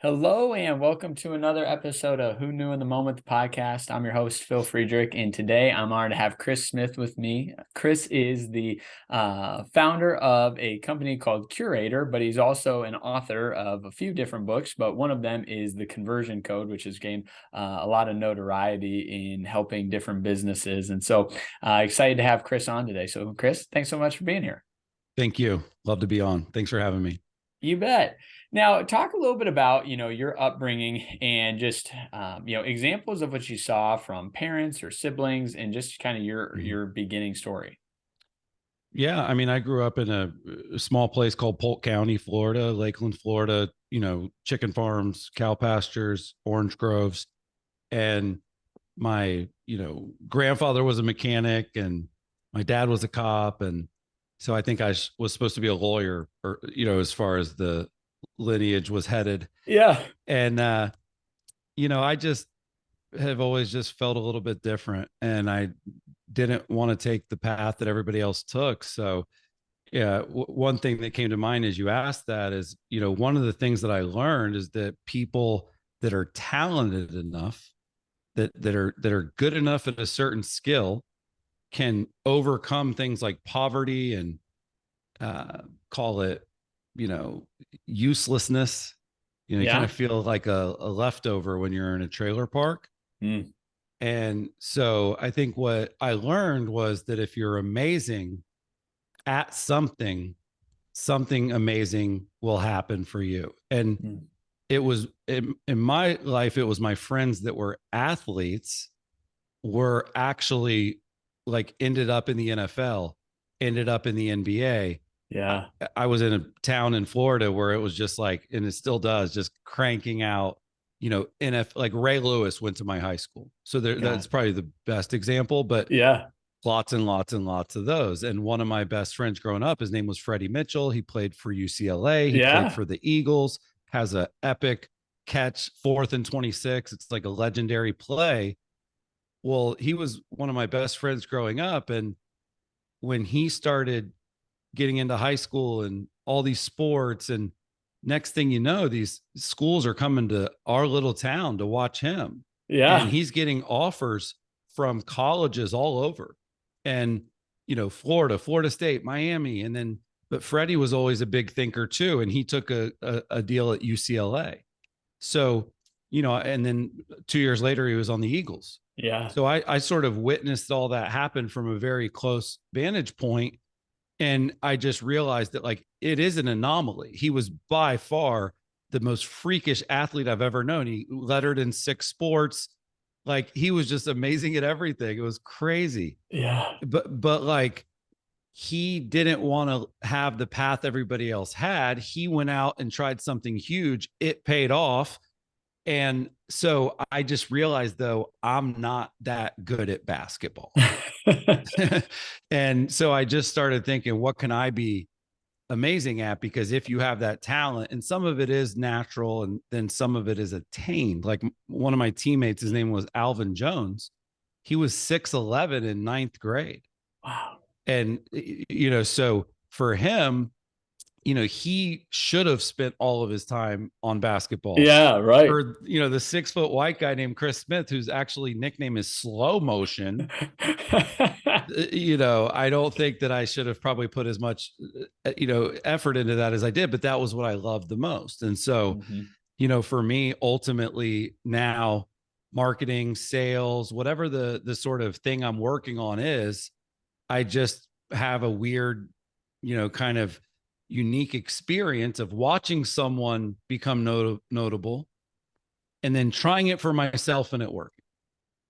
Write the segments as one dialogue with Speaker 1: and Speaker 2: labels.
Speaker 1: Hello and welcome to another episode of Who Knew in the Moment, the podcast. I'm your host, Phil Friedrich, and today I'm honored to have Chris Smith with me. Chris is the founder of a company called Curaytor, but he's also an author of a few different books, but one of them is The Conversion Code, which has gained a lot of notoriety in helping different businesses. And so excited to have Chris on today. So Chris, thanks so much for being here.
Speaker 2: Thank you. Love to be on. Thanks for having me.
Speaker 1: You bet. Now, talk a little bit about, your upbringing and just, examples of what you saw from parents or siblings and just kind of your beginning story.
Speaker 2: Yeah, I mean, I grew up in a small place called Polk County, Florida, Lakeland, Florida, chicken farms, cow pastures, orange groves. And my, grandfather was a mechanic and my dad was a cop. And so I think was supposed to be a lawyer or, as far as the lineage was headed.
Speaker 1: Yeah.
Speaker 2: And, I just have always just felt a little bit different. And I didn't want to take the path that everybody else took. So, yeah, one thing that came to mind as you asked that is, one of the things that I learned is that people that are talented enough, that are good enough at a certain skill, can overcome things like poverty and call it, uselessness. You kind of feel like a leftover when you're in a trailer park.
Speaker 1: Mm.
Speaker 2: And so I think what I learned was that if you're amazing at something, something amazing will happen for you. And it was in my life, it was my friends that were athletes were actually like ended up in the NFL, ended up in the NBA.
Speaker 1: Yeah.
Speaker 2: I was in a town in Florida where it was just like, and it still does, just cranking out, like Ray Lewis went to my high school. So that's probably the best example, but
Speaker 1: yeah,
Speaker 2: lots and lots and lots of those. And one of my best friends growing up, his name was Freddie Mitchell. He played for UCLA. He played for the Eagles, has an epic catch, 4th and 26. It's like a legendary play. Well, he was one of my best friends growing up. And when he started getting into high school and all these sports, and next thing you know, these schools are coming to our little town to watch him. And he's getting offers from colleges all over. And, Florida State, Miami. And then, but Freddie was always a big thinker too. And he took a deal at UCLA. So, and then 2 years later, he was on the Eagles.
Speaker 1: Yeah.
Speaker 2: So I sort of witnessed all that happen from a very close vantage point. And I just realized that like it is an anomaly. He was by far the most freakish athlete I've ever known. He lettered in 6 sports. Like he was just amazing at everything. It was crazy.
Speaker 1: Yeah.
Speaker 2: But like he didn't want to have the path everybody else had. He went out and tried something huge. It paid off. And so I just realized, though, I'm not that good at basketball. And so I just started thinking, what can I be amazing at? Because if you have that talent, and some of it is natural and then some of it is attained. Like one of my teammates, his name was Alvin Jones. He was 6'11" in 9th grade.
Speaker 1: Wow.
Speaker 2: And, so for him, he should have spent all of his time on basketball.
Speaker 1: Yeah, right.
Speaker 2: Or, the 6-foot white guy named Chris Smith, whose actually nickname is Slow Motion. I don't think that I should have probably put as much, effort into that as I did, but that was what I loved the most. And so, for me, ultimately now marketing, sales, whatever the sort of thing I'm working on is, I just have a weird, kind of unique experience of watching someone become notable and then trying it for myself and it working.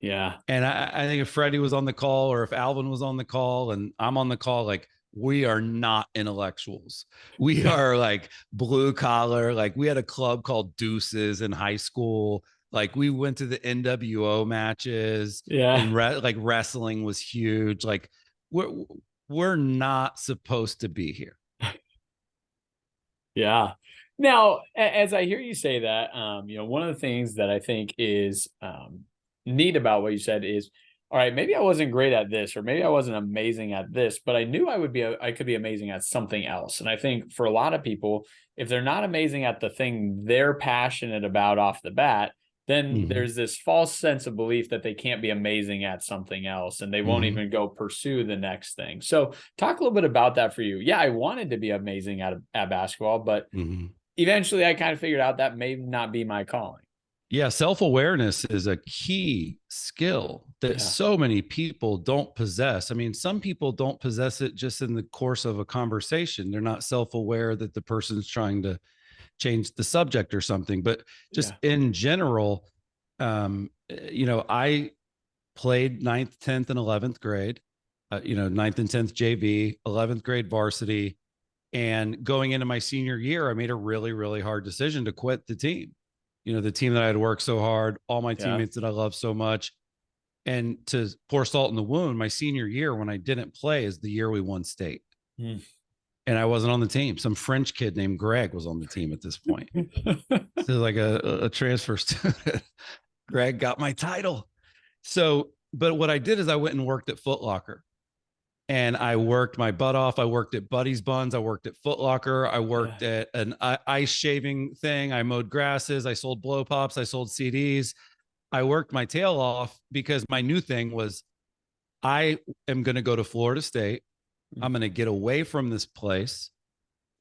Speaker 1: Yeah.
Speaker 2: And I think if Freddie was on the call or if Alvin was on the call and I'm on the call, like we are not intellectuals. We are like blue collar. Like we had a club called Deuces in high school. Like we went to the NWO matches.
Speaker 1: Yeah.
Speaker 2: And like wrestling was huge. Like we're not supposed to be here.
Speaker 1: Yeah. Now, as I hear you say that, one of the things that I think is neat about what you said is, all right, maybe I wasn't great at this, or maybe I wasn't amazing at this, but I knew I could be amazing at something else. And I think for a lot of people, if they're not amazing at the thing they're passionate about off the bat, then there's this false sense of belief that they can't be amazing at something else, and they won't even go pursue the next thing. So talk a little bit about that for you. Yeah, I wanted to be amazing at basketball, but eventually I kind of figured out that may not be my calling.
Speaker 2: Yeah, self-awareness is a key skill that so many people don't possess. I mean, some people don't possess it just in the course of a conversation. They're not self-aware that the person's trying to change the subject or something, but just in general, I played 9th, 10th, and 11th grade, 9th and 10th JV, 11th grade varsity. And going into my senior year, I made a really, really hard decision to quit the team. The team that I had worked so hard, all my teammates that I love so much. And to pour salt in the wound, my senior year, when I didn't play, is the year we won state. And I wasn't on the team. Some French kid named Greg was on the team at this point. So like a transfer student. Greg got my title. So, but what I did is I went and worked at Foot Locker. And I worked my butt off. I worked at Buddy's Buns. I worked at Foot Locker. I worked at an ice shaving thing. I mowed grasses. I sold blow pops. I sold CDs. I worked my tail off because my new thing was I am going to go to Florida State. I'm going to get away from this place.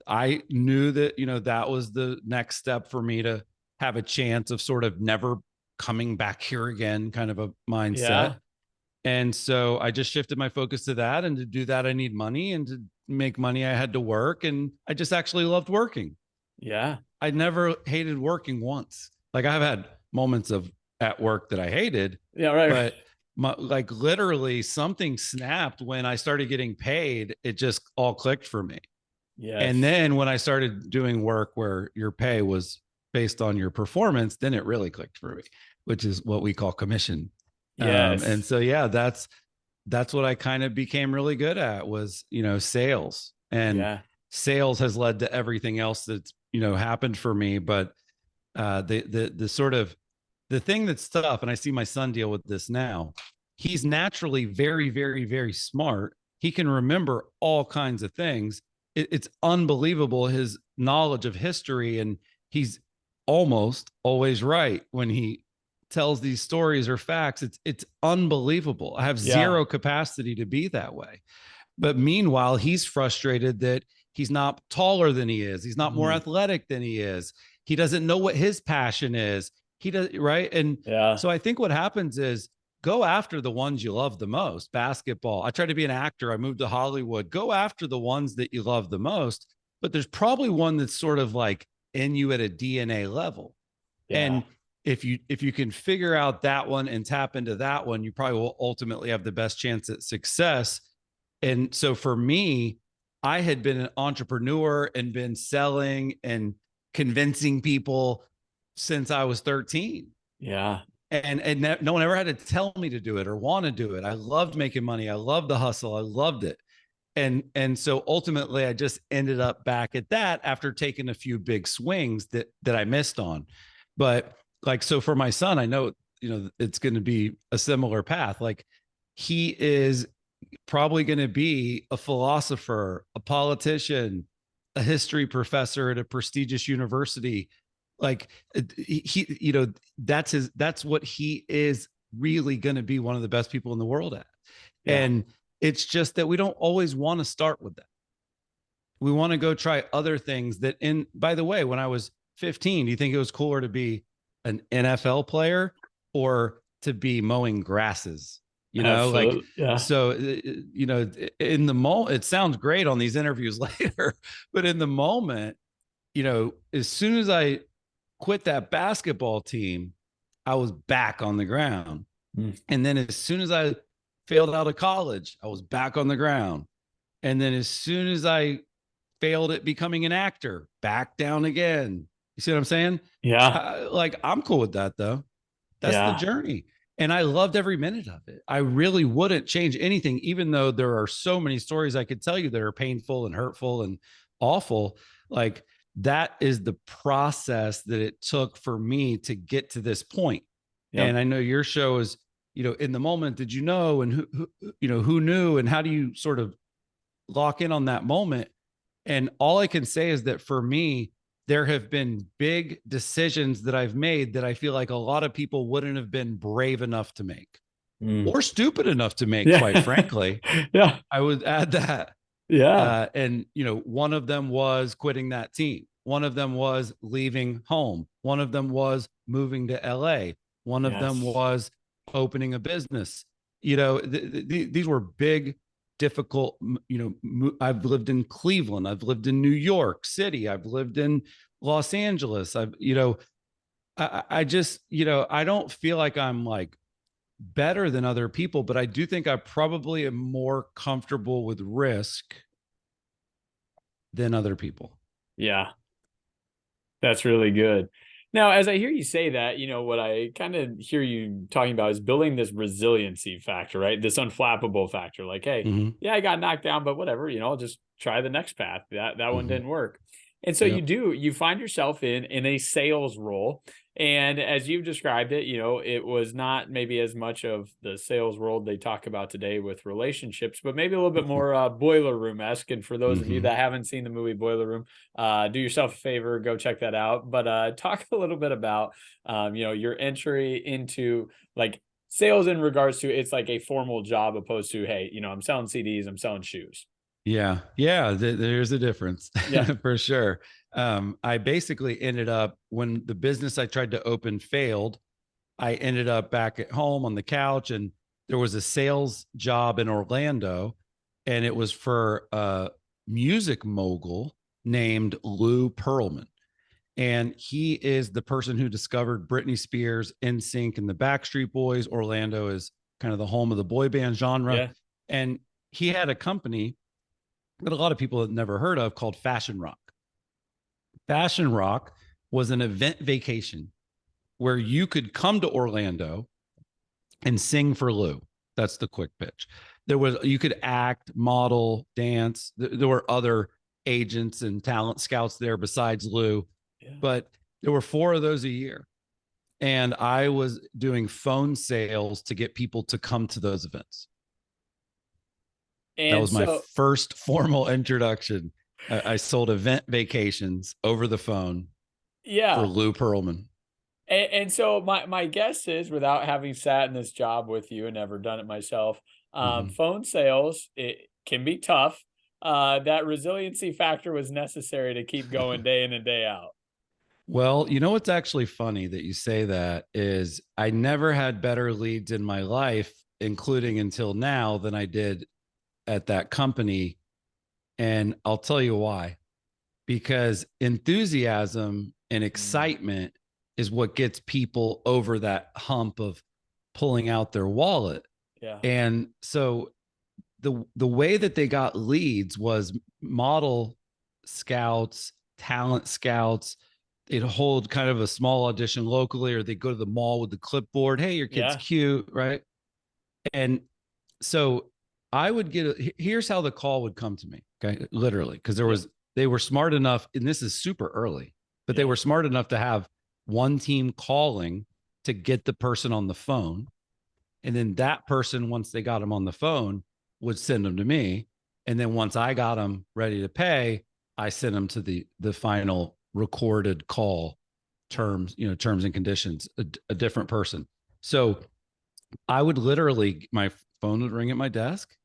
Speaker 2: I knew that, that was the next step for me to have a chance of sort of never coming back here again, kind of a mindset. And so I just shifted my focus to that. And to do that, I need money. And to make money, I had to work. And I just actually loved working.
Speaker 1: Yeah.
Speaker 2: I never hated working once. Like I've had moments of at work that I hated.
Speaker 1: Yeah, right.
Speaker 2: But like literally something snapped when I started getting paid. It just all clicked for me.
Speaker 1: Yeah.
Speaker 2: And then when I started doing work where your pay was based on your performance, then it really clicked for me, which is what we call commission. And so, that's what I kind of became really good at was, sales, and sales has led to everything else that's, happened for me. But the sort of the thing that's tough, and I see my son deal with this now, he's naturally very, very, very smart. He can remember all kinds of things. It's unbelievable, his knowledge of history, and he's almost always right when he tells these stories or facts. It's unbelievable. I have zero capacity to be that way. But meanwhile, he's frustrated that he's not taller than he is. He's not more athletic than he is. He doesn't know what his passion is. He does, right? And so I think what happens is go after the ones you love the most. Basketball. I tried to be an actor. I moved to Hollywood. Go after the ones that you love the most. But there's probably one that's sort of like in you at a DNA level. And if you can figure out that one and tap into that one, you probably will ultimately have the best chance at success. And so for me, I had been an entrepreneur and been selling and convincing people since I was 13.
Speaker 1: Yeah.
Speaker 2: And no one ever had to tell me to do it or want to do it. I loved making money. I loved the hustle. I loved it. And so ultimately I just ended up back at that after taking a few big swings that I missed on. But like, so for my son, I know, it's going to be a similar path. Like he is probably going to be a philosopher, a politician, a history professor at a prestigious university. Like he, that's what he is really going to be, one of the best people in the world at. And it's just that we don't always want to start with that. We want to go try other things that by the way, when I was 15, do you think it was cooler to be an NFL player or to be mowing grasses?
Speaker 1: Absolutely.
Speaker 2: So, in the moment, it sounds great on these interviews later, but in the moment, as soon as I quit that basketball team, I was back on the ground. And then as soon as I failed out of college, I was back on the ground. And then as soon as I failed at becoming an actor, back down again. You see what I'm saying?
Speaker 1: Yeah.
Speaker 2: Like I'm cool with that though. That's the journey. And I loved every minute of it. I really wouldn't change anything, even though there are so many stories I could tell you that are painful and hurtful and awful. Like that is the process that it took for me to get to this point. And I know your show is in the moment, did you know? And who knew? And how do you sort of lock in on that moment? And all I can say is that for me, there have been big decisions that I've made that I feel like a lot of people wouldn't have been brave enough to make or stupid enough to make, quite frankly.
Speaker 1: Yeah.
Speaker 2: I would add that.
Speaker 1: Yeah.
Speaker 2: And, one of them was quitting that team. One of them was leaving home. One of them was moving to LA. One of them was opening a business. These were big, difficult, I've lived in Cleveland. I've lived in New York City. I've lived in Los Angeles. I just, I don't feel like I'm like better than other people, but I do think I probably am more comfortable with risk than other people.
Speaker 1: Yeah. That's really good. Now, as I hear you say that, what I kind of hear you talking about is building this resiliency factor, right? This unflappable factor. Like, hey, yeah, I got knocked down, but whatever, I'll just try the next path. That one didn't work. And so you find yourself in a sales role. And as you've described it, it was not maybe as much of the sales world they talk about today with relationships, but maybe a little bit more Boiler Room-esque. And for those of you that haven't seen the movie Boiler Room, do yourself a favor, go check that out. But talk a little bit about, your entry into like sales in regards to it's like a formal job opposed to, hey, I'm selling CDs, I'm selling shoes.
Speaker 2: Yeah. There's a difference. Yeah, for sure. I basically ended up, when the business I tried to open failed, I ended up back at home on the couch, and there was a sales job in Orlando, and it was for a music mogul named Lou Pearlman. And he is the person who discovered Britney Spears, NSYNC, and the Backstreet Boys. Orlando is kind of the home of the boy band genre.
Speaker 1: Yeah.
Speaker 2: And he had a company that a lot of people had never heard of called Fashion Rock. Fashion Rock was an event vacation where you could come to Orlando and sing for Lou. That's the quick pitch. You could act, model, dance. There were other agents and talent scouts there besides Lou, but there were 4 of those a year. And I was doing phone sales to get people to come to those events. And that was my first formal introduction. I sold event vacations over the phone for Lou Pearlman.
Speaker 1: And so my guess is, without having sat in this job with you and never done it myself, phone sales, it can be tough. That resiliency factor was necessary to keep going day in and day out.
Speaker 2: Well, what's actually funny that you say that is I never had better leads in my life, including until now, than I did at that company. And I'll tell you why. Because enthusiasm and excitement is what gets people over that hump of pulling out their wallet.
Speaker 1: Yeah.
Speaker 2: And so the way that they got leads was model scouts, talent scouts. They'd hold kind of a small audition locally, or they go to the mall with the clipboard. Hey, your kid's cute, right? And so I would here's how the call would come to me. Okay. Literally. Cause they were smart enough, and this is super early, but they were smart enough to have one team calling to get the person on the phone. And then that person, once they got them on the phone, would send them to me. And then once I got them ready to pay, I sent them to the final recorded call terms and conditions, a different person. So I would literally, my phone would ring at my desk,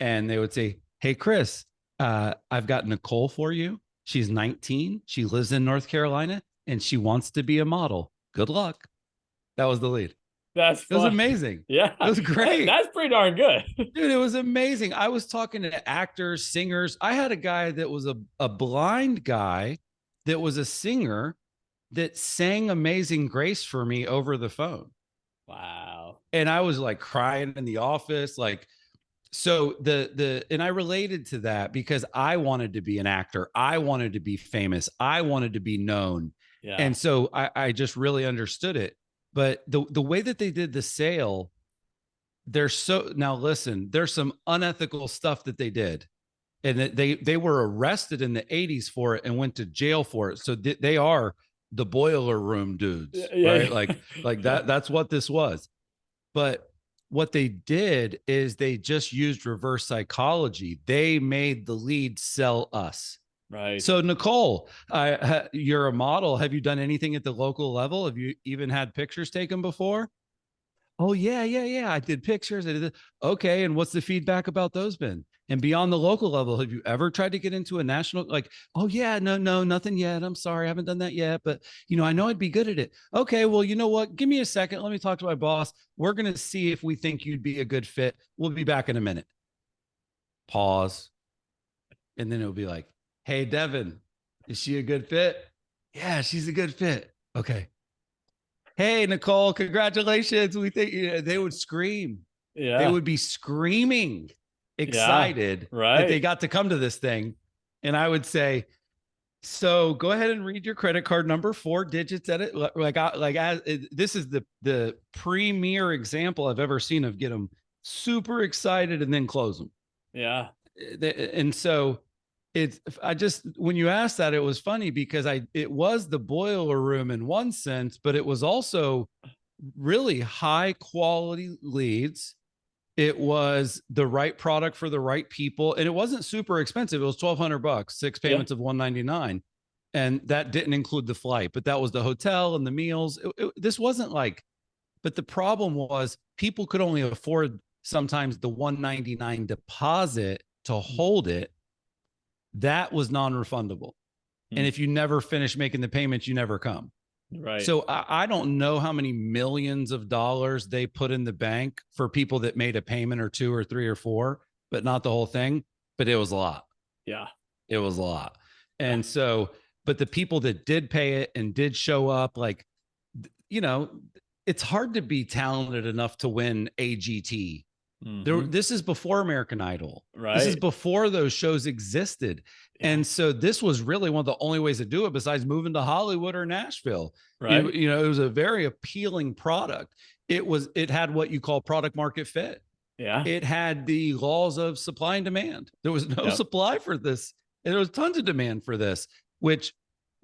Speaker 2: and they would say, "Hey, Chris, I've got Nicole for you. She's 19. She lives in North Carolina, and she wants to be a model. Good luck." That was the lead.
Speaker 1: It
Speaker 2: was amazing.
Speaker 1: Yeah.
Speaker 2: It was great.
Speaker 1: That's pretty darn good.
Speaker 2: Dude, it was amazing. I was talking to actors, singers. I had a guy that was a blind guy that was a singer that sang Amazing Grace for me over the phone.
Speaker 1: Wow.
Speaker 2: And I was like crying in the office, like, so and I related to that because I wanted to be an actor. I wanted to be famous. I wanted to be known. Yeah. And so I just really understood it. But the way that they did the sale, now listen, there's some unethical stuff that they did. And they were arrested in the 80s for it and went to jail for it. So they are the boiler room dudes, right? Like that. That's what this was. But what they did is they just used reverse psychology. They made the lead sell us.
Speaker 1: Right.
Speaker 2: So Nicole, you're a model. Have you done anything at the local level? Have you even had pictures taken before? Oh yeah. I did pictures. Okay. And what's the feedback about those been? And beyond the local level, have you ever tried to get into a national, like, oh yeah, no, nothing yet. I'm sorry. I haven't done that yet, but I know I'd be good at it. Okay. Well, you know what? Give me a second. Let me talk to my boss. We're going to see if we think you'd be a good fit. We'll be back in a minute. Pause. And then it'll be like, hey, Devin, is she a good fit? Yeah, she's a good fit. Okay. Hey, Nicole, congratulations. We think they would scream.
Speaker 1: Yeah.
Speaker 2: They would be screaming, excited that they
Speaker 1: right.
Speaker 2: got to come to this thing. And I would say, so go ahead and read your credit card number, 4 digits at it. This is the premier example I've ever seen of get them super excited and then close them.
Speaker 1: Yeah.
Speaker 2: And so when you asked that, it was funny because it was the boiler room in one sense, but it was also really high quality leads. It was the right product for the right people. And it wasn't super expensive. It was $1,200, 6 payments of $199. And that didn't include the flight, but that was the hotel and the meals. This wasn't like, but the problem was people could only afford sometimes the $199 deposit to hold it. That was non-refundable. And if you never finish making the payments, you never come.
Speaker 1: Right.
Speaker 2: So I don't know how many millions of dollars they put in the bank for people that made a payment or 2 or 3 or 4, but not the whole thing. But it was a lot.
Speaker 1: Yeah.
Speaker 2: It was a lot. And so, but the people that did pay it and did show up, like, it's hard to be talented enough to win AGT. This is before American Idol.
Speaker 1: Right.
Speaker 2: This is before those shows existed. Yeah. And so this was really one of the only ways to do it besides moving to Hollywood or Nashville. Right. It was a very appealing product. It had what you call product market fit. Yeah. It had the laws of supply and demand. There was no supply for this. And there was tons of demand for this, which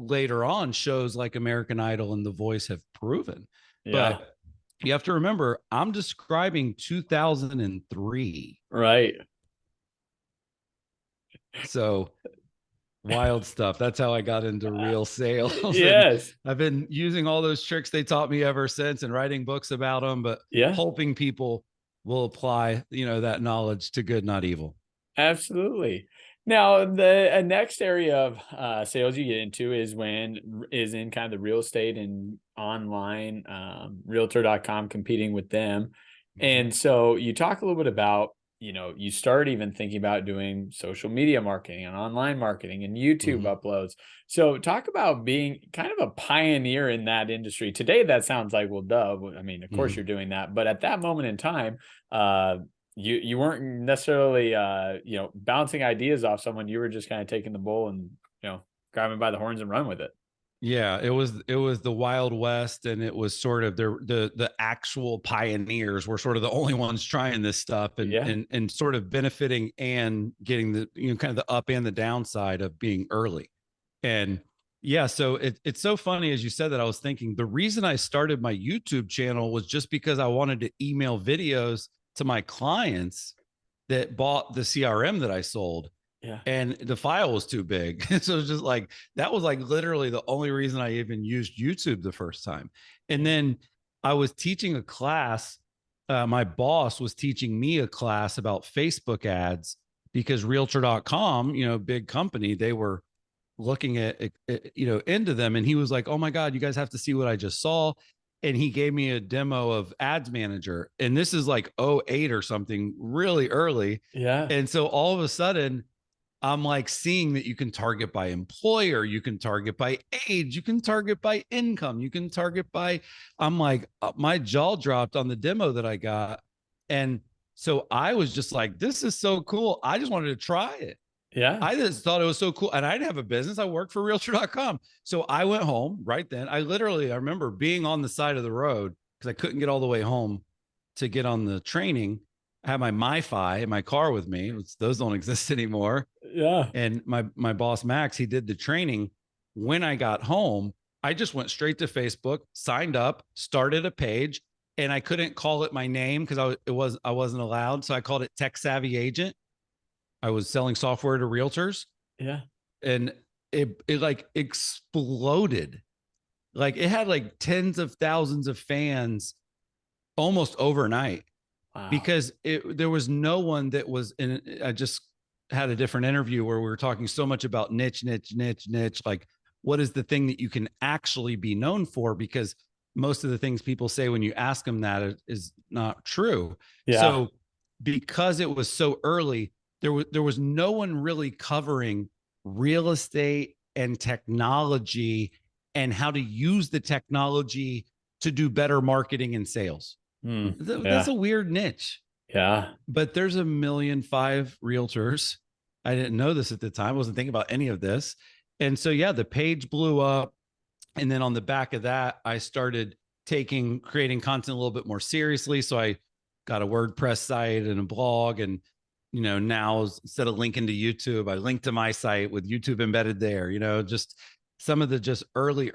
Speaker 2: later on shows like American Idol and The Voice have proven. Yeah. But you have to remember, I'm describing 2003.
Speaker 1: Right.
Speaker 2: So wild stuff. That's how I got into real sales.
Speaker 1: Yes.
Speaker 2: And I've been using all those tricks they taught me ever since and writing books about them, but hoping people will apply, that knowledge to good, not evil.
Speaker 1: Absolutely. Now, the next area of sales you get into is in kind of the real estate and online realtor.com, competing with them. And so you talk a little bit about, you start even thinking about doing social media marketing and online marketing and YouTube uploads. So talk about being kind of a pioneer in that industry. Today, that sounds like, well, duh. I mean, of course you're doing that. But at that moment in time, you weren't necessarily, bouncing ideas off someone. You were just kind of taking the bull and, grabbing by the horns and run with it.
Speaker 2: Yeah, it was the Wild West, and it was sort of the actual pioneers were sort of the only ones trying this stuff and sort of benefiting and getting the kind of the up and the downside of being early. And yeah, so it's so funny as you said that. I was thinking the reason I started my YouTube channel was just because I wanted to email videos to my clients that bought the CRM that I sold. Yeah. And the file was too big. So it was just like, that was like literally the only reason I even used YouTube the first time. And then I was teaching a class. My boss was teaching me a class about Facebook ads because realtor.com, big company, they were looking at, into them. And he was like, oh my God, you guys have to see what I just saw. And he gave me a demo of Ads Manager. And this is like 2008 or something, really early. Yeah. And so all of a sudden, I'm like seeing that you can target by employer, you can target by age, you can target by income, you can target by, I'm like, my jaw dropped on the demo that I got. And so I was just like, this is so cool. I just wanted to try it. Yeah. I just thought it was so cool. And I didn't have a business. I worked for realtor.com. So I went home right then. I remember being on the side of the road because I couldn't get all the way home to get on the training. I had my MiFi in my car with me. Those don't exist anymore. Yeah. And my boss, Max, he did the training. When I got home, I just went straight to Facebook, signed up, started a page, and I couldn't call it my name because I wasn't allowed. So I called it Tech Savvy Agent. I was selling software to realtors.
Speaker 1: Yeah.
Speaker 2: And it like exploded. Like it had like tens of thousands of fans almost overnight.
Speaker 1: Wow.
Speaker 2: Because there was no one that was in. I just had a different interview where we were talking so much about niche. Like, what is the thing that you can actually be known for? Because most of the things people say when you ask them that is not true.
Speaker 1: Yeah.
Speaker 2: So because it was so early, there was no one really covering real estate and technology and how to use the technology to do better marketing and sales. That's a weird niche.
Speaker 1: Yeah.
Speaker 2: But there's 1.5 million realtors. I didn't know this at the time. I wasn't thinking about any of this. And so, yeah, the page blew up. And then on the back of that, I started creating content a little bit more seriously. So I got a WordPress site and a blog. And, now instead of linking to YouTube, I linked to my site with YouTube embedded there, just some of the just early,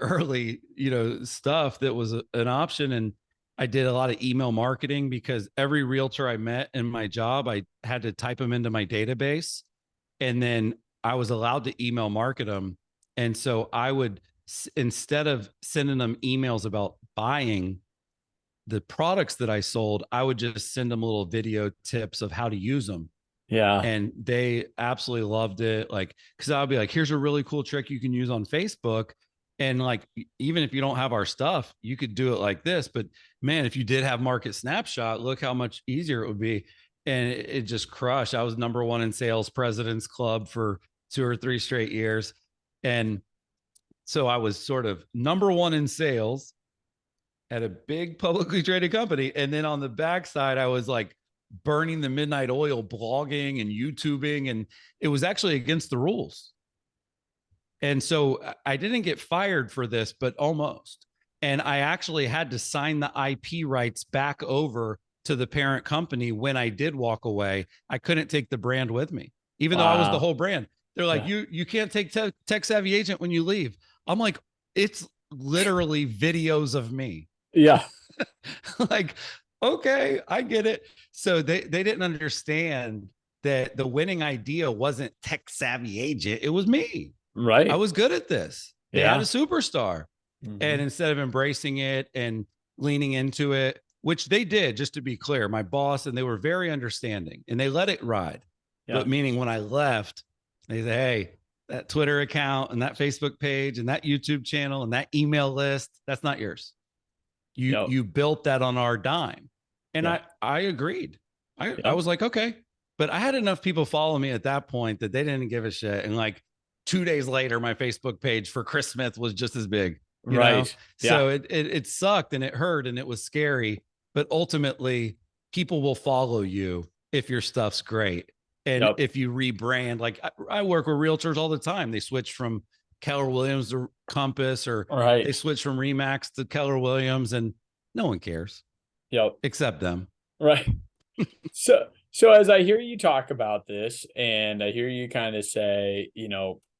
Speaker 2: stuff that was an option. And I did a lot of email marketing because every realtor I met in my job, I had to type them into my database. And then I was allowed to email market them. And so I would, instead of sending them emails about buying the products that I sold, I would just send them little video tips of how to use them.
Speaker 1: Yeah.
Speaker 2: And they absolutely loved it. Like, cause I'll be like, here's a really cool trick you can use on Facebook. And like, even if you don't have our stuff, you could do it like this. But man, if you did have Market Snapshot, look how much easier it would be. And it just crushed. I was #1 in sales President's Club for 2 or 3 straight years. And so I was sort of #1 in sales at a big publicly traded company. And then on the backside, I was like burning the midnight oil, blogging and YouTubing. And it was actually against the rules. And so I didn't get fired for this, but almost. And I actually had to sign the IP rights back over to the parent company when I did walk away. I couldn't take the brand with me, even though I was the whole brand. They're like, you can't take Tech Savvy Agent when you leave. I'm like, it's literally videos of me.
Speaker 1: Yeah.
Speaker 2: Like, okay, I get it. So they didn't understand that the winning idea wasn't Tech Savvy Agent. It was me.
Speaker 1: Right.
Speaker 2: I was good at this. They had a superstar.
Speaker 1: Mm-hmm.
Speaker 2: And instead of embracing it and leaning into it, which they did, just to be clear, my boss, and they were very understanding and they let it ride. Yeah. But meaning when I left, they said, hey, that Twitter account and that Facebook page and that YouTube channel and that email list, that's not yours. You built that on our dime. And I agreed. I was like, okay. But I had enough people follow me at that point that they didn't give a shit. And like 2 days later, my Facebook page for Chris Smith was just as big. You know? So it sucked and it hurt and it was scary. But ultimately, people will follow you if your stuff's great. And if you rebrand, like I work with realtors all the time. They switch from Keller Williams to Compass, or they switch from Remax to Keller Williams, and no one cares. Except them.
Speaker 1: Right. So as I hear you talk about this, and I hear you kind of say,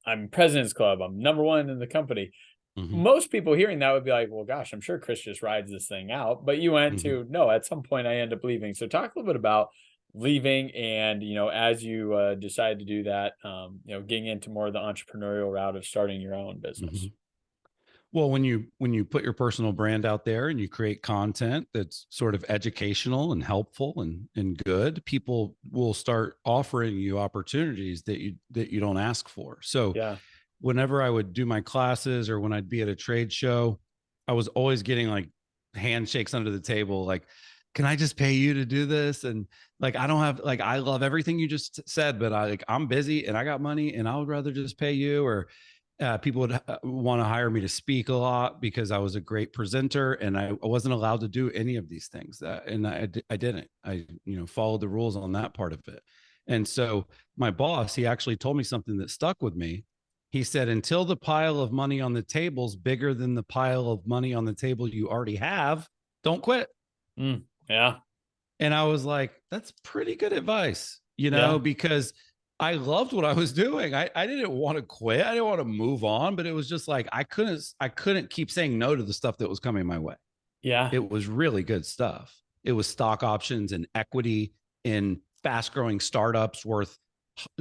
Speaker 1: I'm President's Club, I'm #1 in the company. Mm-hmm. Most people hearing that would be like, well, gosh, I'm sure Chris just rides this thing out. But you went to, no, at some point I end up leaving. So talk a little bit about leaving and, as you decide to do that, getting into more of the entrepreneurial route of starting your own business.
Speaker 2: Mm-hmm. Well, when you put your personal brand out there and you create content that's sort of educational and helpful and good, people will start offering you opportunities that you don't ask for. So whenever I would do my classes or when I'd be at a trade show, I was always getting like handshakes under the table, like, can I just pay you to do this? And like, I don't have, like, I love everything you just said, but I'm busy and I got money and I would rather just pay you. Or people would want to hire me to speak a lot because I was a great presenter and I wasn't allowed to do any of these things. And I didn't. I followed the rules on that part of it. And so my boss, he actually told me something that stuck with me. He said, until the pile of money on the table is bigger than the pile of money on the table you already have, don't quit.
Speaker 1: Yeah.
Speaker 2: And I was like, that's pretty good advice, because I loved what I was doing. I didn't want to quit. I didn't want to move on, but it was just like, I couldn't keep saying no to the stuff that was coming my way.
Speaker 1: Yeah.
Speaker 2: It was really good stuff. It was stock options and equity in fast growing startups worth,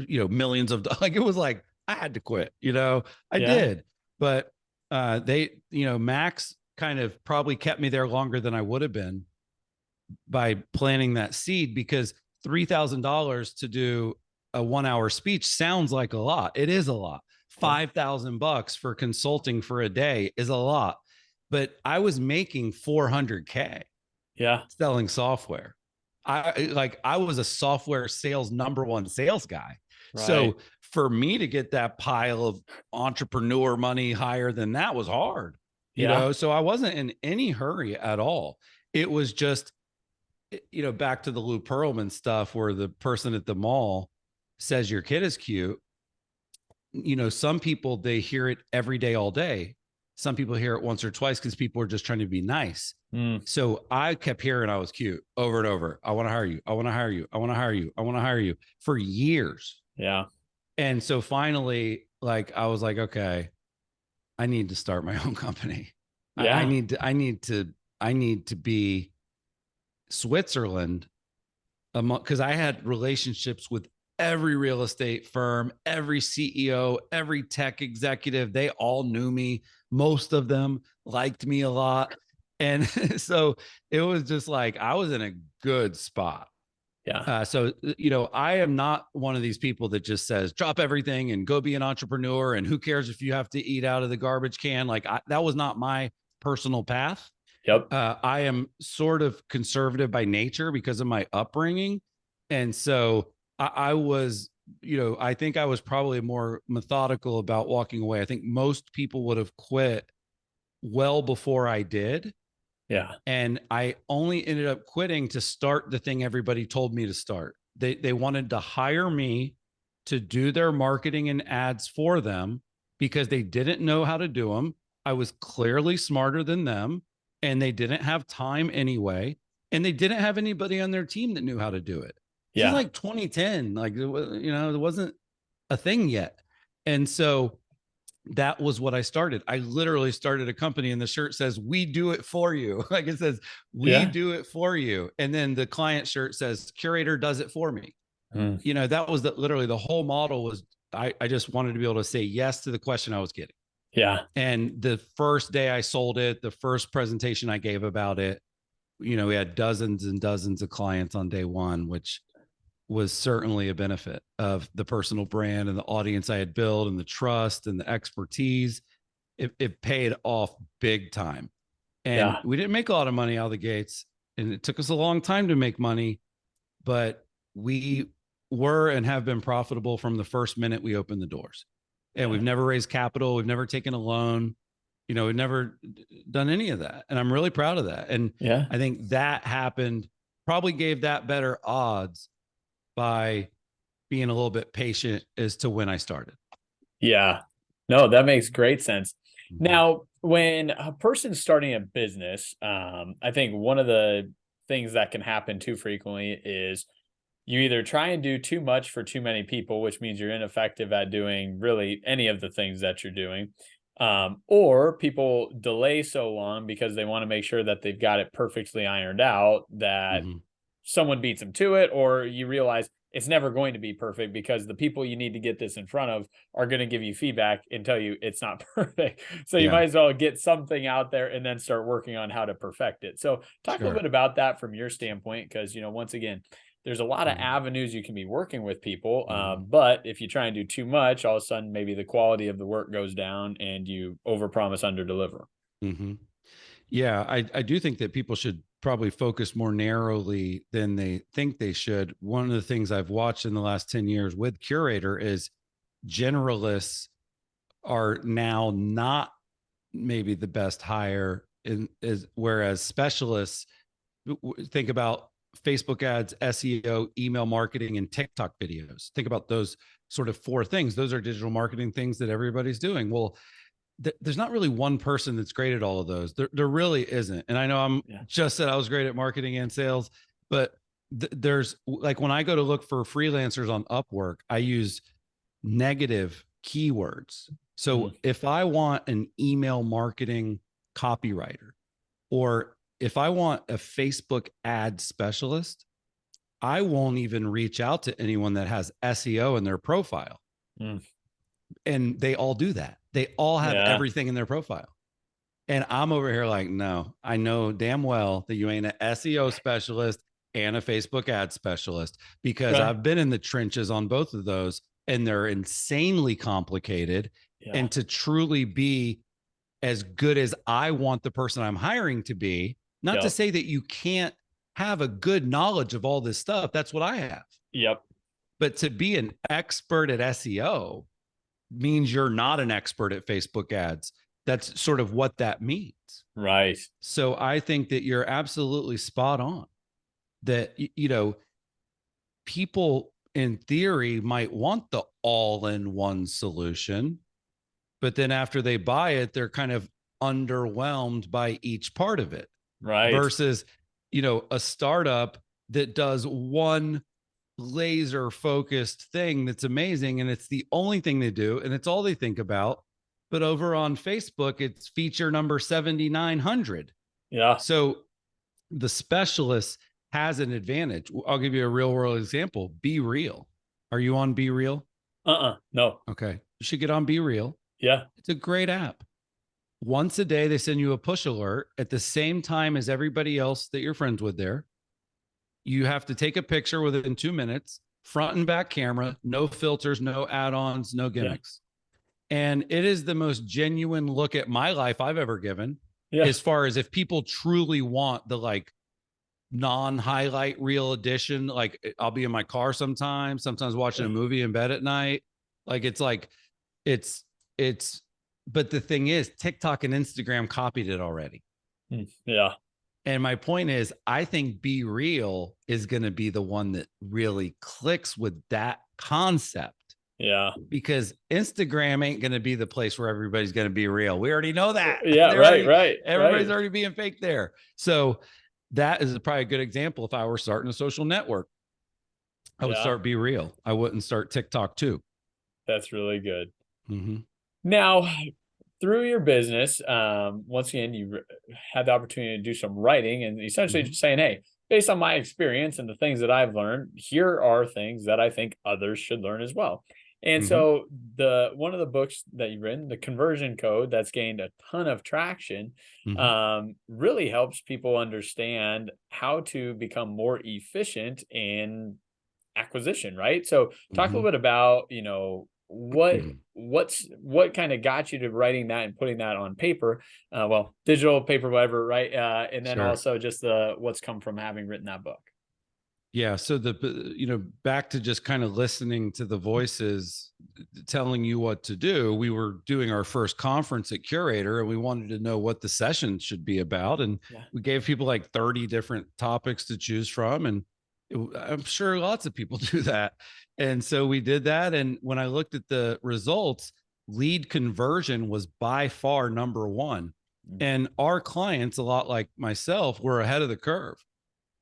Speaker 2: millions of dollars. Like, it was like, I had to quit, I
Speaker 1: Yeah.
Speaker 2: did, but Max kind of probably kept me there longer than I would have been by planting that seed, because $3,000 to do a 1 hour speech sounds like a lot. It is a lot. $5,000 for consulting for a day is a lot, but I was making 400K selling software. I was a software sales #1 sales guy. Right. So for me to get that pile of entrepreneur money higher than that was hard, so I wasn't in any hurry at all. It was just, back to the Lou Pearlman stuff where the person at the mall says your kid is cute. Some people, they hear it every day, all day. Some people hear it once or twice because people are just trying to be nice. So I kept hearing I was cute over and over. I want to hire you. I want to hire you. I want to hire you. I want to hire you for years.
Speaker 1: Yeah.
Speaker 2: And so finally, I was like, okay, I need to start my own company.
Speaker 1: Yeah.
Speaker 2: I need to be Switzerland, because I had relationships with every real estate firm, every CEO, every tech executive. They all knew me. Most of them liked me a lot. And so it was just like, I was in a good spot.
Speaker 1: Yeah.
Speaker 2: So, I am not one of these people that just says, drop everything and go be an entrepreneur. And who cares if you have to eat out of the garbage can? That was not my personal path.
Speaker 1: Yep.
Speaker 2: I am sort of conservative by nature because of my upbringing. And so I was, I think I was probably more methodical about walking away. I think most people would have quit well before I did.
Speaker 1: Yeah.
Speaker 2: And I only ended up quitting to start the thing everybody told me to start. They wanted to hire me to do their marketing and ads for them because they didn't know how to do them. I was clearly smarter than them, and they didn't have time anyway. And they didn't have anybody on their team that knew how to do it. This is like 2010. It wasn't a thing yet. And so that was what I started. I literally started a company, and the shirt says, "We do it for you." Like, it says, "We do it for you." And then the client shirt says, "Curaytor does it for me." That was literally the whole model was, I just wanted to be able to say yes to the question I was getting.
Speaker 1: Yeah.
Speaker 2: And the first day I sold it, the first presentation I gave about it, we had dozens and dozens of clients on day one, which was certainly a benefit of the personal brand and the audience I had built and the trust and the expertise. It paid off big time. And we didn't make a lot of money out of the gates, and it took us a long time to make money, but we were and have been profitable from the first minute we opened the doors. And we've never raised capital. We've never taken a loan. We've never done any of that. And I'm really proud of that. And I think that happened, probably gave that better odds by being a little bit patient as to when I started.
Speaker 1: Yeah. No, that makes great sense. Now, when a person's starting a business, I think one of the things that can happen too frequently is you either try and do too much for too many people, which means you're ineffective at doing really any of the things that you're doing. Or people delay so long because they want to make sure that they've got it perfectly ironed out that someone beats them to it, or you realize it's never going to be perfect because the people you need to get this in front of are going to give you feedback and tell you it's not perfect. So you might as well get something out there and then start working on how to perfect it. So talk a little bit about that from your standpoint, because, once again, there's a lot of avenues you can be working with people. But if you try and do too much, all of a sudden, maybe the quality of the work goes down and you overpromise, underdeliver.
Speaker 2: Yeah, I do think that people should probably focus more narrowly than they think they should. One of the things I've watched in the last 10 years with Curaytor is generalists are now not maybe the best hire, whereas specialists, think about Facebook ads, SEO, email marketing, and TikTok videos. Think about those sort of 4 things. Those are digital marketing things that everybody's doing. Well, there's not really one person that's great at all of those. There really isn't. And I know I'm just said I was great at marketing and sales, but there's when I go to look for freelancers on Upwork, I use negative keywords. So if I want an email marketing copywriter, or if I want a Facebook ad specialist, I won't even reach out to anyone that has SEO in their profile. And they all do that. They all have everything in their profile. And I'm over here like, no, I know damn well that you ain't an SEO specialist and a Facebook ad specialist, because I've been in the trenches on both of those, and they're insanely complicated. And to truly be as good as I want the person I'm hiring to be, not to say that you can't have a good knowledge of all this stuff. That's what I have. But to be an expert at SEO means you're not an expert at Facebook ads. That's sort of what that means.
Speaker 1: Right.
Speaker 2: So I think that you're absolutely spot on, that, you know, people in theory might want the all-in-one solution, but then after they buy it, they're kind of underwhelmed by each part of it.
Speaker 1: Right.
Speaker 2: Versus, you know, a startup that does one laser focused thing that's amazing, and it's the only thing they do, and it's all they think about. But over on Facebook, it's feature number 7,900. So the specialist has an advantage. I'll give you a real world example. Be Real. Are you on Be Real?
Speaker 1: No.
Speaker 2: Okay. You should get on Be Real.
Speaker 1: Yeah.
Speaker 2: It's a great app. Once a day, they send you a push alert at the same time as everybody else that you're friends with there. You have to take a picture within 2 minutes, front and back camera, no filters, no add-ons, no gimmicks. And it is the most genuine look at my life I've ever given, as far as if people truly want the like non-highlight reel edition. Like, I'll be in my car sometimes watching a movie in bed at night. Like, it's, but the thing is, TikTok and Instagram copied it already. And my point is, I think Be Real is going to be the one that really clicks with that concept. Because Instagram ain't going to be the place where everybody's going to be real. We already know that. Everybody's already being fake there. So that is probably a good example. If I were starting a social network, I would start Be Real. I wouldn't start TikTok too.
Speaker 1: That's really good. Now, through your business, once again, you had the opportunity to do some writing, and essentially just saying, hey, based on my experience and the things that I've learned, here are things that I think others should learn as well. And so one of the books that you've written, The Conversion Code, that's gained a ton of traction, really helps people understand how to become more efficient in acquisition, right? So talk a little bit about, you know, what kind of got you to writing that and putting that on paper, well, digital, paper, whatever, right? And then also just what's come from having written that book.
Speaker 2: Yeah. So back to just kind of listening to the voices telling you what to do. We were doing our first conference at Curaytor, and we wanted to know what the session should be about. And we gave people like 30 different topics to choose from. And I'm sure lots of people do that. And so we did that. And when I looked at the results, lead conversion was by far number one. And our clients, a lot like myself, were ahead of the curve.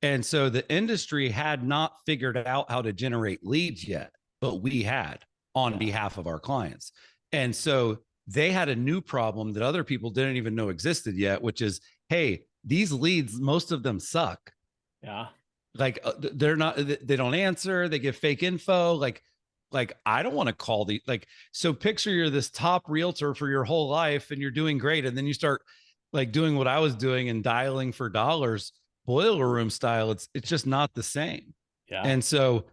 Speaker 2: And so the industry had not figured out how to generate leads yet, but we had on behalf of our clients. And so they had a new problem that other people didn't even know existed yet, which is, hey, these leads, most of them suck. Like they don't answer, they give fake info. Like I don't want to call the, like, so picture you're this top realtor for your whole life and you're doing great. And then you start like doing what I was doing and dialing for dollars, boiler room style. It's just not the same. And so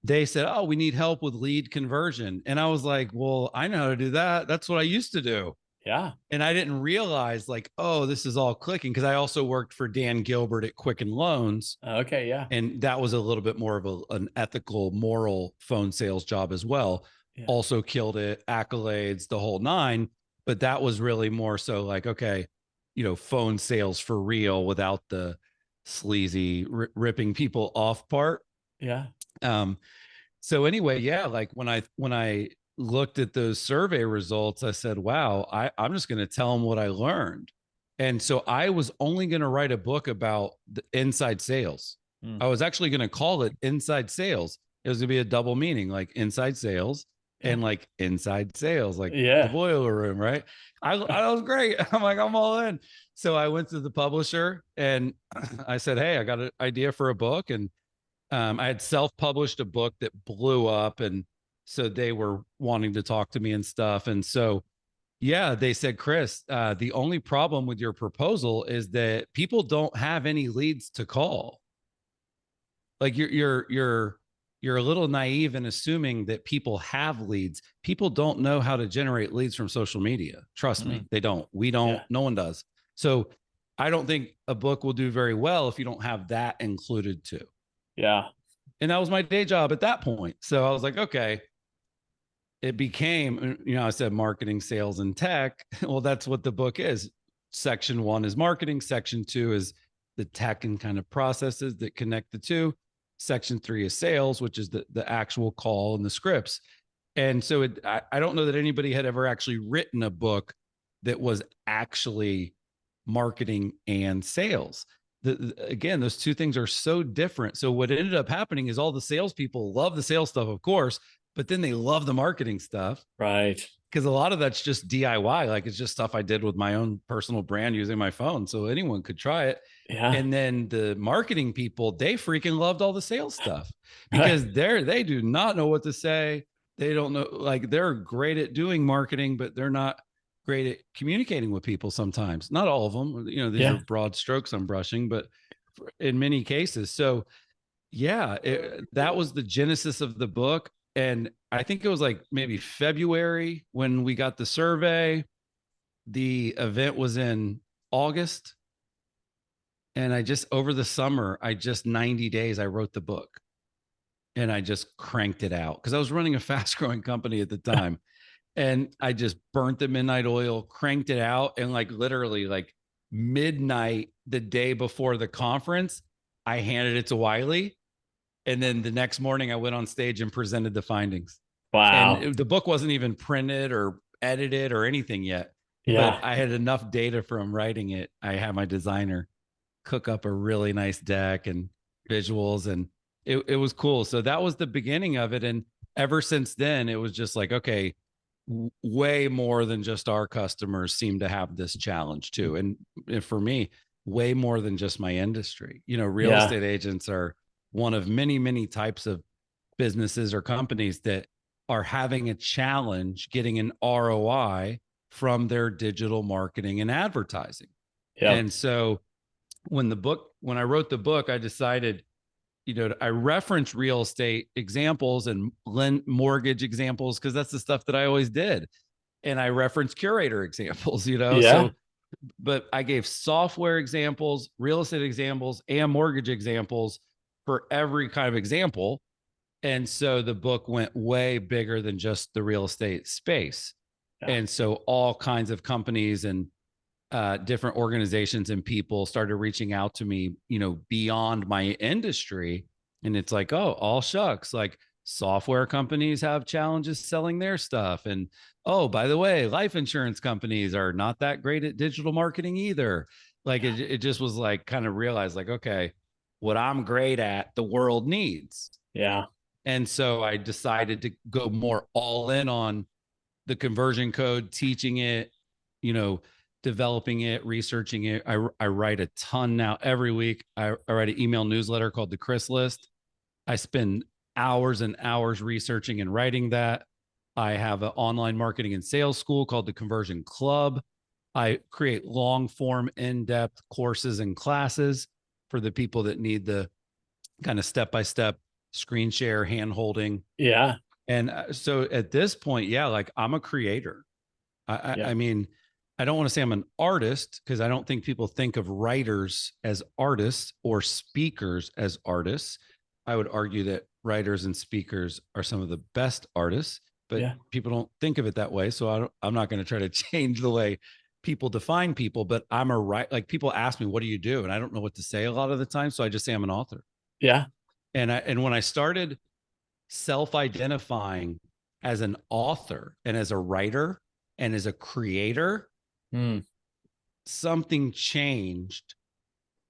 Speaker 2: they said, oh, we need help with lead conversion. And I was like, well, I know how to do that. That's what I used to do. And I didn't realize like, oh, this is all clicking. Cause I also worked for Dan Gilbert at Quicken Loans. And that was a little bit more of an ethical, moral phone sales job as well. Also killed it, accolades, the whole nine. But that was really more so like, okay, you know, phone sales for real without the sleazy ripping people off part. So anyway, like when I looked at those survey results, I said, wow, I'm just going to tell them what I learned. And so I was only going to write a book about the inside sales. I was actually going to call it Inside Sales. It was going to be a double meaning, like inside sales and like inside sales, like the
Speaker 1: Yeah.
Speaker 2: boiler room, right? I was great. I'm like, I'm all in. So I went to the publisher and I said, hey, I got an idea for a book. And I had self-published a book that blew up. And so they were wanting to talk to me and stuff. And so, yeah, they said, Chris, the only problem with your proposal is that people don't have any leads to call. Like you're a little naive in assuming that people have leads. People don't know how to generate leads from social media. Trust me, they don't. We don't.
Speaker 1: Yeah.
Speaker 2: No one does. So I don't think a book will do very well if you don't have that included too.
Speaker 1: Yeah.
Speaker 2: And that was my day job at that point. So I was like, okay, it became, I said marketing, sales, and tech. Well, that's what the book is. Section 1 is marketing. Section 2 is the tech and kind of processes that connect the two. Section 3 is sales, which is the actual call and the scripts. And so I don't know that anybody had ever actually written a book that was actually marketing and sales. Again, those two things are so different. So what ended up happening is all the salespeople love the sales stuff, of course, but then they love the marketing stuff.
Speaker 1: Right.
Speaker 2: Because a lot of that's just DIY. Like it's just stuff I did with my own personal brand using my phone. So anyone could try it.
Speaker 1: Yeah.
Speaker 2: And then the marketing people, they freaking loved all the sales stuff because they do not know what to say. They don't know, like they're great at doing marketing, but they're not great at communicating with people sometimes. Not all of them, these are broad strokes I'm brushing, but in many cases. So yeah, that was the genesis of the book. And I think it was like maybe February when we got the survey. The event was in August. And over the summer, 90 days, I wrote the book and I just cranked it out because I was running a fast growing company at the time. And I just burnt the midnight oil, cranked it out. And like literally like midnight, the day before the conference, I handed it to Wiley. And then the next morning I went on stage and presented the findings.
Speaker 1: Wow.
Speaker 2: And the book wasn't even printed or edited or anything yet.
Speaker 1: Yeah.
Speaker 2: But I had enough data from writing it. I had my designer cook up a really nice deck and visuals, and it was cool. So that was the beginning of it. And ever since then, it was just like, okay, way more than just our customers seem to have this challenge too. And for me, way more than just my industry. Real estate agents are one of many, many types of businesses or companies that are having a challenge getting an ROI from their digital marketing and advertising. And so when I wrote the book, I decided, I reference real estate examples and mortgage examples because that's the stuff that I always did. And I reference Curaytor examples, so, but I gave software examples, real estate examples, and mortgage examples for every kind of example. And so the book went way bigger than just the real estate space. And so all kinds of companies and different organizations and people started reaching out to me, beyond my industry. And it's like, oh, all shucks, like software companies have challenges selling their stuff. And oh, by the way, life insurance companies are not that great at digital marketing either. Like it just was like kind of realized like, okay, what I'm great at, the world needs.
Speaker 1: Yeah.
Speaker 2: And so I decided to go more all in on the conversion code, teaching it, developing it, researching it. I write a ton now every week. I write an email newsletter called the Chris List. I spend hours and hours researching and writing that. I have an online marketing and sales school called the Conversion Club. I create long form, in-depth courses and classes for the people that need the kind of step-by-step screen share, hand holding.
Speaker 1: Yeah.
Speaker 2: And so at this point, like I'm a creator. I mean, I don't want to say I'm an artist because I don't think people think of writers as artists or speakers as artists. I would argue that writers and speakers are some of the best artists, but people don't think of it that way. So I'm not going to try to change the way people define people, but I'm a like people ask me, what do you do? And I don't know what to say a lot of the time. So I just say I'm an author.
Speaker 1: Yeah.
Speaker 2: And when I started self-identifying as an author and as a writer and as a creator, something changed,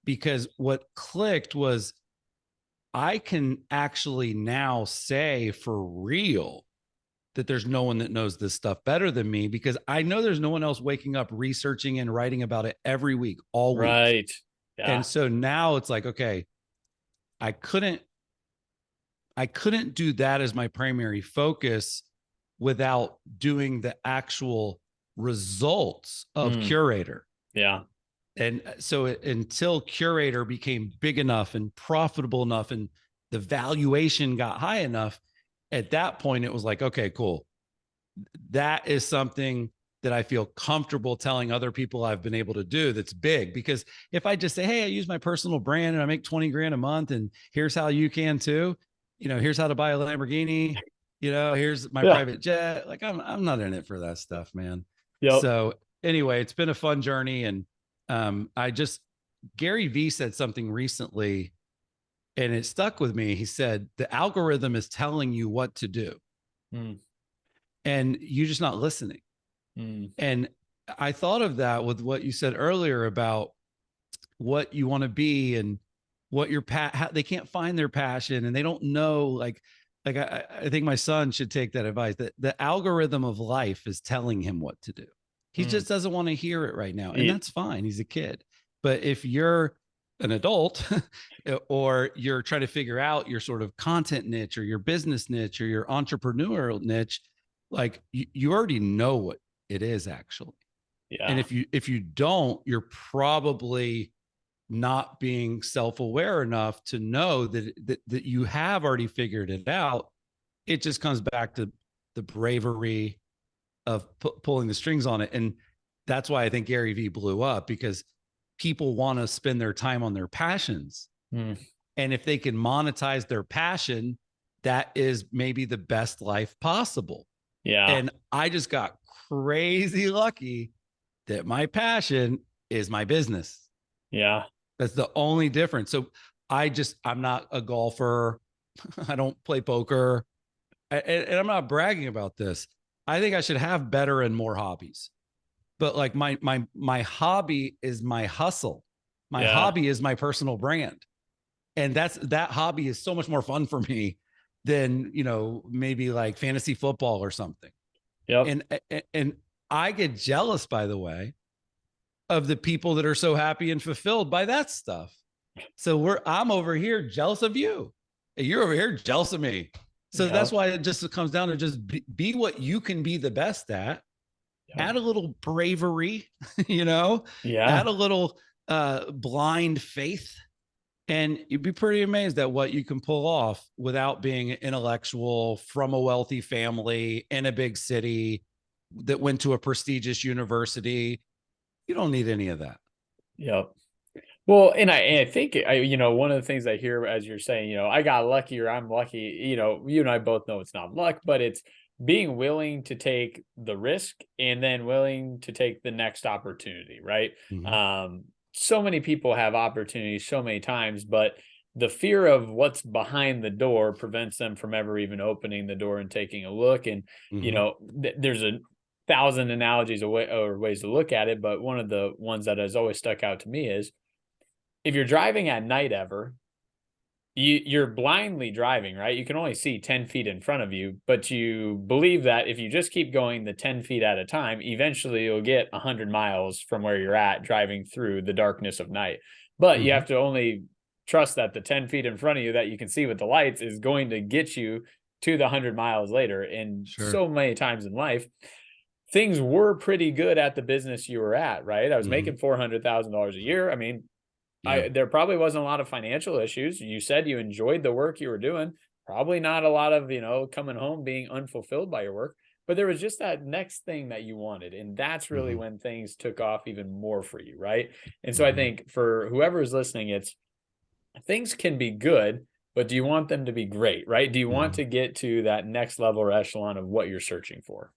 Speaker 2: because what clicked was I can actually now say for real that there's no one that knows this stuff better than me, because I know there's no one else waking up, researching and writing about it every week, all week.
Speaker 1: Right. Yeah.
Speaker 2: And so now it's like, okay, I couldn't do that as my primary focus without doing the actual results of Curaytor.
Speaker 1: Yeah.
Speaker 2: And so until Curaytor became big enough and profitable enough and the valuation got high enough, at that point, it was like, okay, cool. That is something that I feel comfortable telling other people I've been able to do that's big. Because if I just say, hey, I use my personal brand and I make 20 grand a month, and here's how you can too, here's how to buy a Lamborghini, here's my private jet. Like I'm not in it for that stuff, man.
Speaker 1: Yep.
Speaker 2: So anyway, it's been a fun journey. And Gary Vee said something recently and it stuck with me. He said, the algorithm is telling you what to do and you're just not listening. And I thought of that with what you said earlier about what you want to be and what your they can't find their passion and they don't know, like I think my son should take that advice, that the algorithm of life is telling him what to do. He just doesn't want to hear it right now. And that's fine. He's a kid. But if you're an adult or you're trying to figure out your sort of content niche or your business niche or your entrepreneurial niche, like you already know what it is actually. Yeah. And if you don't, you're probably not being self-aware enough to know that you have already figured it out. It just comes back to the bravery of pulling the strings on it. And that's why I think Gary Vee blew up, because people want to spend their time on their passions. And if they can monetize their passion, that is maybe the best life possible. Yeah. And I just got crazy lucky that my passion is my business. Yeah. That's the only difference. So I'm not a golfer. I don't play poker. And I'm not bragging about this. I think I should have better and more hobbies. But like my hobby is my hustle. My hobby is my personal brand. And that hobby is so much more fun for me than, maybe like fantasy football or something. Yep. And I get jealous, by the way, of the people that are so happy and fulfilled by that stuff. So I'm over here jealous of you. And you're over here jealous of me. So that's why it just comes down to just be what you can be the best at. Add a little bravery, add a little blind faith, and you'd be pretty amazed at what you can pull off without being intellectual, from a wealthy family in a big city that went to a prestigious university. You don't need any of that. Yep.
Speaker 1: Well, and I think, one of the things I hear as you're saying, I got lucky or I'm lucky, you and I both know it's not luck, but it's being willing to take the risk and then willing to take the next opportunity, right? So many people have opportunities so many times, but the fear of what's behind the door prevents them from ever even opening the door and taking a look. And, there's 1,000 analogies or ways to look at it, but one of the ones that has always stuck out to me is, if you're driving at night ever, you're blindly driving, right? You can only see 10 feet in front of you, but you believe that if you just keep going the 10 feet at a time, eventually you'll get 100 miles from where you're at driving through the darkness of night. But you have to only trust that the 10 feet in front of you that you can see with the lights is going to get you to the 100 miles later. And so many times in life, things were pretty good at the business you were at, right? I was making $400,000 a year. I mean, there probably wasn't a lot of financial issues. You said you enjoyed the work you were doing. Probably not a lot of, coming home being unfulfilled by your work, but there was just that next thing that you wanted. And that's really when things took off even more for you. Right. And so I think for whoever is listening, things can be good, but do you want them to be great? Right. Do you want to get to that next level or echelon of what you're searching for?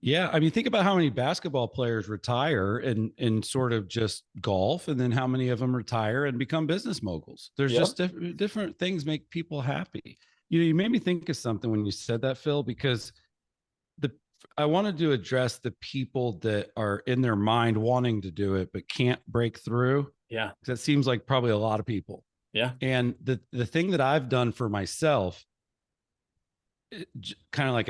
Speaker 2: Yeah. I mean, think about how many basketball players retire and sort of just golf, and then how many of them retire and become business moguls. There's just different things make people happy. You made me think of something when you said that, Phil, because I wanted to address the people that are in their mind wanting to do it, but can't break through. Yeah. That seems like probably a lot of people. Yeah. And the thing that I've done for myself kind of like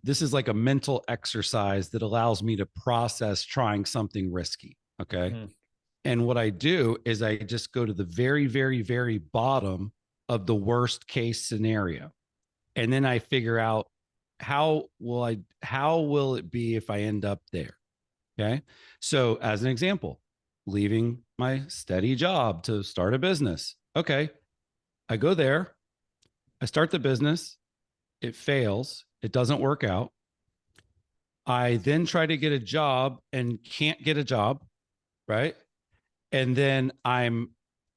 Speaker 2: this is like a mental exercise that allows me to process trying something risky. Okay.
Speaker 1: Mm.
Speaker 2: And what I do is I just go to the very, very, very bottom of the worst case scenario. And then I figure out how will it be if I end up there? Okay. So as an example, leaving my steady job to start a business. Okay. I go there, I start the business, it fails, it doesn't work out. I then try to get a job and can't get a job, right? And then I'm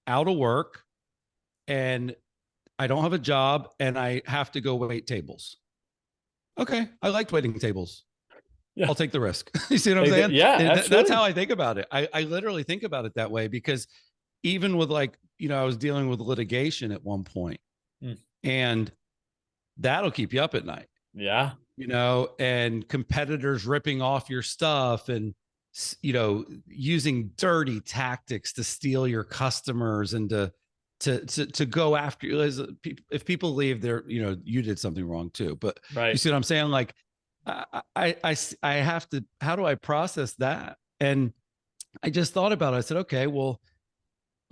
Speaker 2: out of work and I don't have a job and I have to go wait tables. Okay, I liked waiting tables.
Speaker 1: Yeah.
Speaker 2: I'll take the risk. You see what I'm saying?
Speaker 1: Yeah,
Speaker 2: That's
Speaker 1: absolutely.
Speaker 2: how I think about it. I literally think about it that way because even with like, I was dealing with litigation at one point, and that'll keep you up at night.
Speaker 1: Yeah.
Speaker 2: And competitors ripping off your stuff and, using dirty tactics to steal your customers and to go after you. If people leave there, you did something wrong too. But you see what I'm saying? Like, I have to, how do I process that? And I just thought about it. I said, okay, well,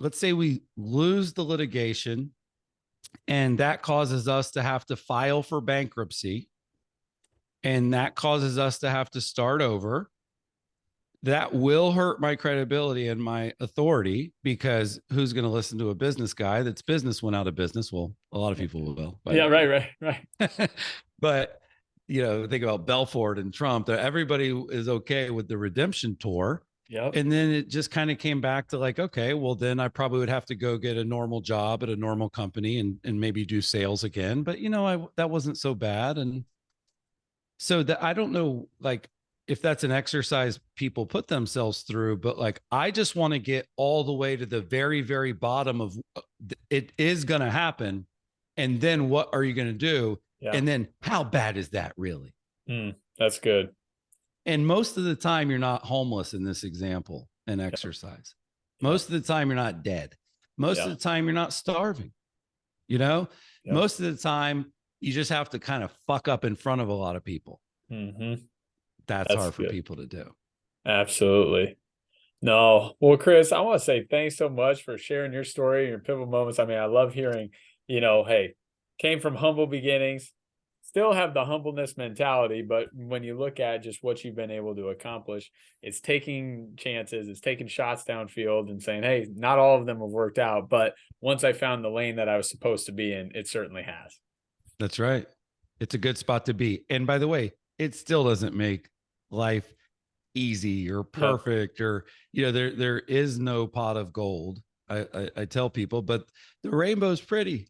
Speaker 2: let's say we lose the litigation and that causes us to have to file for bankruptcy. And that causes us to have to start over. That will hurt my credibility and my authority because who's going to listen to a business guy that's business went out of business? Well, a lot of people will.
Speaker 1: Yeah, right.
Speaker 2: But, think about Belfort and Trump. Everybody is okay with the redemption tour.
Speaker 1: Yep.
Speaker 2: And then it just kind of came back to like, okay, well, then I probably would have to go get a normal job at a normal company and maybe do sales again. But, that wasn't so bad. And so that I don't know, like, if that's an exercise people put themselves through, but like, I just want to get all the way to the very, very bottom of it is going to happen. And then what are you going to do? Yeah. And then how bad is that really?
Speaker 1: That's good.
Speaker 2: And most of the time you're not homeless in this example and exercise. Most of the time you're not dead. Most of the time you're not starving, most of the time you just have to kind of fuck up in front of a lot of people. That's hard for people to do.
Speaker 1: Absolutely. No. Well, Chris, I want to say thanks so much for sharing your story, your pivotal moments. I mean, I love hearing, hey, came from humble beginnings, still have the humbleness mentality, but when you look at just what you've been able to accomplish, it's taking chances, it's taking shots downfield and saying, hey, not all of them have worked out, but once I found the lane that I was supposed to be in, it certainly has.
Speaker 2: That's right. It's a good spot to be. And by the way, it still doesn't make life easy or perfect or, there is no pot of gold. I tell people, but the rainbow's pretty,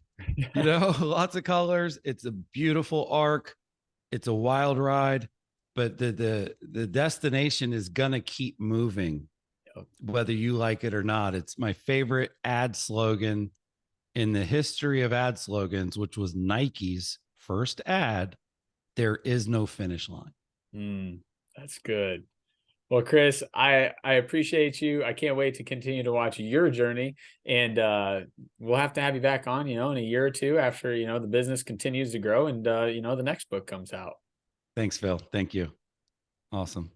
Speaker 2: lots of colors. It's a beautiful arc. It's a wild ride, but the destination is going to keep moving, whether you like it or not. It's my favorite ad slogan in the history of ad slogans, which was Nike's first ad. There is no finish line.
Speaker 1: That's good. Well, Chris, I appreciate you. I can't wait to continue to watch your journey, and we'll have to have you back on, in a year or two after, the business continues to grow and, the next book comes out.
Speaker 2: Thanks, Phil. Thank you. Awesome.